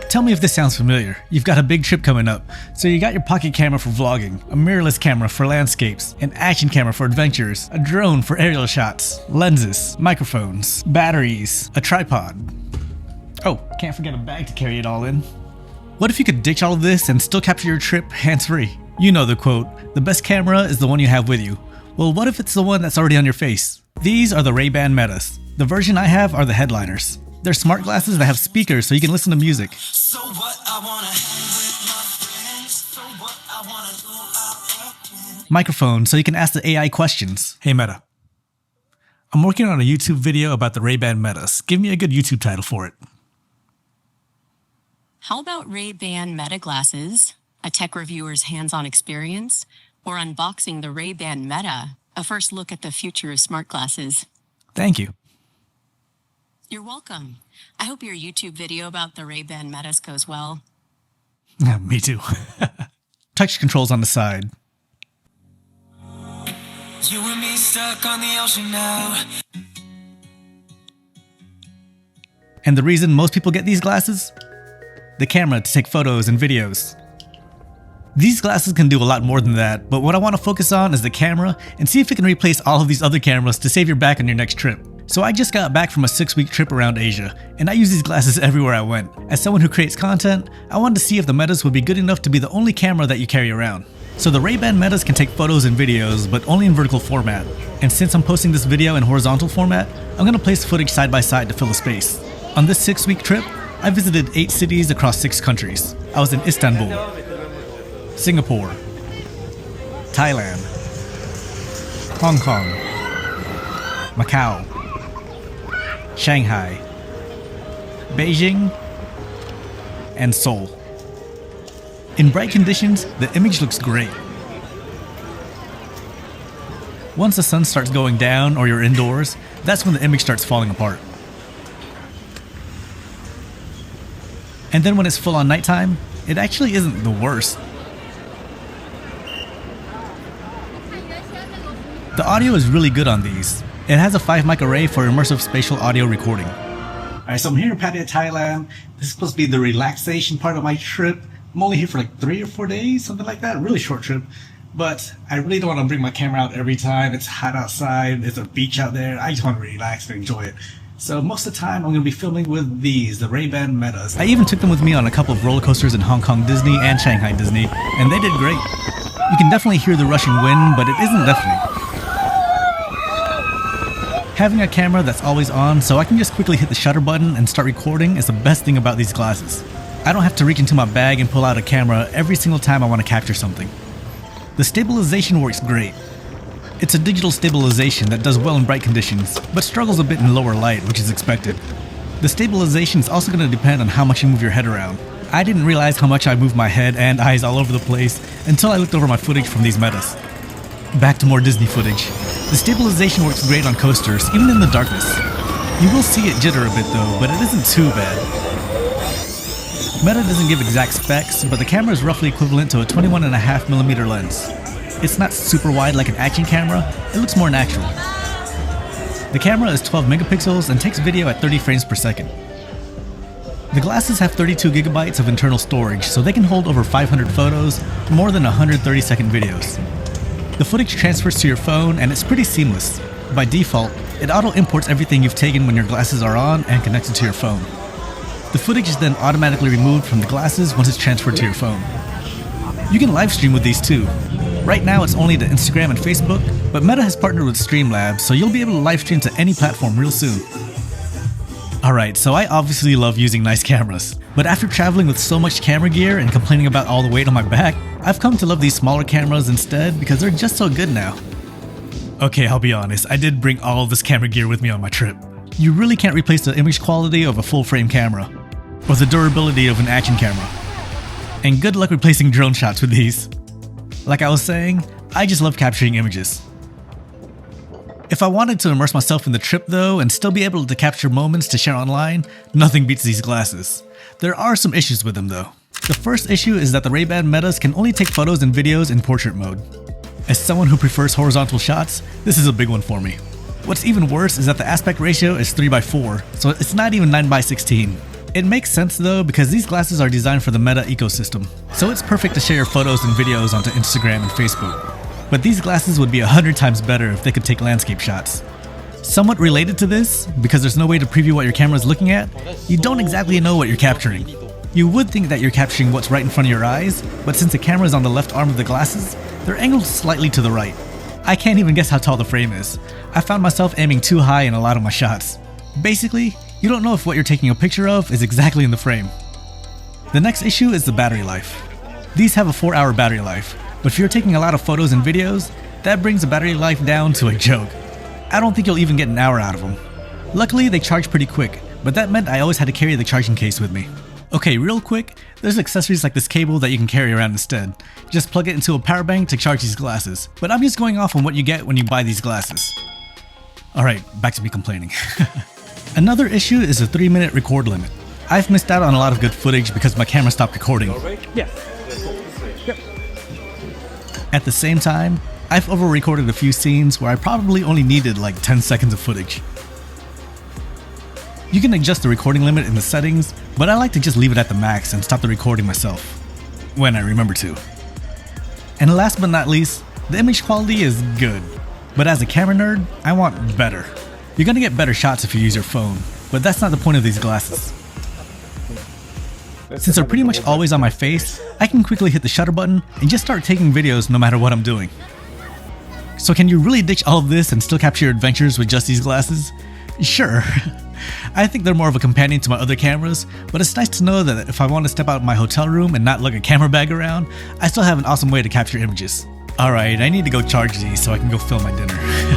Tell me if this sounds familiar. You've got a big trip coming up, so you got your pocket camera for vlogging, a mirrorless camera for landscapes, an action camera for adventures, a drone for aerial shots, lenses, microphones, batteries, a tripod. Oh, can't forget a bag to carry it all in. What if you could ditch all of this and still capture your trip hands-free? You know the quote, the best camera is the one you have with you. Well, what if it's the one that's already on your face? These are the Ray-Ban Metas. The version I have are the headliners. They're smart glasses that have speakers so you can listen to music. So what I wanna hang with my friends, so what I wanna do microphone so you can ask the AI questions. Hey Meta, I'm working on a YouTube video about the Ray-Ban Metas. Give me a good YouTube title for it. How about Ray-Ban Meta glasses, a tech reviewer's hands-on experience, or unboxing the Ray-Ban Meta, a first look at the future of smart glasses? Thank you. You're welcome. I hope your YouTube video about the Ray-Ban Metas goes well. Me too. Touch controls on the side. You and me stuck on the ocean now. And the reason most people get these glasses? The camera to take photos and videos. These glasses can do a lot more than that, but what I want to focus on is the camera and see if it can replace all of these other cameras to save your back on your next trip. So I just got back from a 6-week trip around Asia, and I use these glasses everywhere I went. As someone who creates content, I wanted to see if the Metas would be good enough to be the only camera that you carry around. So the Ray-Ban Metas can take photos and videos, but only in vertical format. And since I'm posting this video in horizontal format, I'm going to place footage side by side to fill the space. On this 6-week trip, I visited 8 cities across 6 countries. I was in Istanbul, Singapore, Thailand, Hong Kong, Macau, Shanghai, Beijing, and Seoul. In bright conditions, the image looks great. Once the sun starts going down or you're indoors, that's when the image starts falling apart. And then when it's full on nighttime, it actually isn't the worst. The audio is really good on these. It has a 5-mic array for immersive spatial audio recording. Alright, so I'm here in Pattaya, Thailand. This is supposed to be the relaxation part of my trip. I'm only here for like 3 or 4 days, something like that. Really short trip. But I really don't want to bring my camera out every time. It's hot outside. There's a beach out there. I just want to relax and enjoy it. So most of the time I'm going to be filming with these, the Ray-Ban Metas. I even took them with me on a couple of roller coasters in Hong Kong Disney and Shanghai Disney, and they did great. You can definitely hear the rushing wind, but it isn't deafening. Having a camera that's always on so I can just quickly hit the shutter button and start recording is the best thing about these glasses. I don't have to reach into my bag and pull out a camera every single time I want to capture something. The stabilization works great. It's a digital stabilization that does well in bright conditions, but struggles a bit in lower light, which is expected. The stabilization is also going to depend on how much you move your head around. I didn't realize how much I moved my head and eyes all over the place until I looked over my footage from these Metas. Back to more Disney footage. The stabilization works great on coasters, even in the darkness. You will see it jitter a bit though, but it isn't too bad. Meta doesn't give exact specs, but the camera is roughly equivalent to a 21.5mm lens. It's not super wide like an action camera, it looks more natural. The camera is 12 megapixels and takes video at 30 frames per second. The glasses have 32 gigabytes of internal storage, so they can hold over 500 photos, more than 130-second videos. The footage transfers to your phone and it's pretty seamless. By default, it auto-imports everything you've taken when your glasses are on and connected to your phone. The footage is then automatically removed from the glasses once it's transferred to your phone. You can live stream with these too. Right now it's only to Instagram and Facebook, but Meta has partnered with Streamlabs, so you'll be able to live stream to any platform real soon. Alright, so I obviously love using nice cameras, but after traveling with so much camera gear and complaining about all the weight on my back, I've come to love these smaller cameras instead because they're just so good now. Okay, I'll be honest, I did bring all of this camera gear with me on my trip. You really can't replace the image quality of a full-frame camera, or the durability of an action camera. And good luck replacing drone shots with these. Like I was saying, I just love capturing images. If I wanted to immerse myself in the trip though, and still be able to capture moments to share online, nothing beats these glasses. There are some issues with them though. The first issue is that the Ray-Ban Metas can only take photos and videos in portrait mode. As someone who prefers horizontal shots, this is a big one for me. What's even worse is that the aspect ratio is 3:4, so it's not even 9:16. It makes sense though because these glasses are designed for the Meta ecosystem, so it's perfect to share your photos and videos onto Instagram and Facebook. But these glasses would be 100 times better if they could take landscape shots. Somewhat related to this, because there's no way to preview what your camera is looking at, you don't exactly know what you're capturing. You would think that you're capturing what's right in front of your eyes, but since the camera is on the left arm of the glasses, they're angled slightly to the right. I can't even guess how tall the frame is. I found myself aiming too high in a lot of my shots. Basically, you don't know if what you're taking a picture of is exactly in the frame. The next issue is the battery life. These have a 4-hour battery life, but if you're taking a lot of photos and videos, that brings the battery life down to a joke. I don't think you'll even get an hour out of them. Luckily, they charge pretty quick, but that meant I always had to carry the charging case with me. Okay, real quick, there's accessories like this cable that you can carry around instead. Just plug it into a power bank to charge these glasses, but I'm just going off on what you get when you buy these glasses. Alright, back to me complaining. Another issue is the 3-minute record limit. I've missed out on a lot of good footage because my camera stopped recording. Yeah. Yep. At the same time, I've over-recorded a few scenes where I probably only needed like 10 seconds of footage. You can adjust the recording limit in the settings, but I like to just leave it at the max and stop the recording myself, when I remember to. And last but not least, the image quality is good, but as a camera nerd, I want better. You're gonna get better shots if you use your phone, but that's not the point of these glasses. Since they're pretty much always on my face, I can quickly hit the shutter button and just start taking videos no matter what I'm doing. So can you really ditch all of this and still capture your adventures with just these glasses? Sure. I think they're more of a companion to my other cameras, but it's nice to know that if I want to step out of my hotel room and not lug a camera bag around, I still have an awesome way to capture images. Alright, I need to go charge these so I can go film my dinner.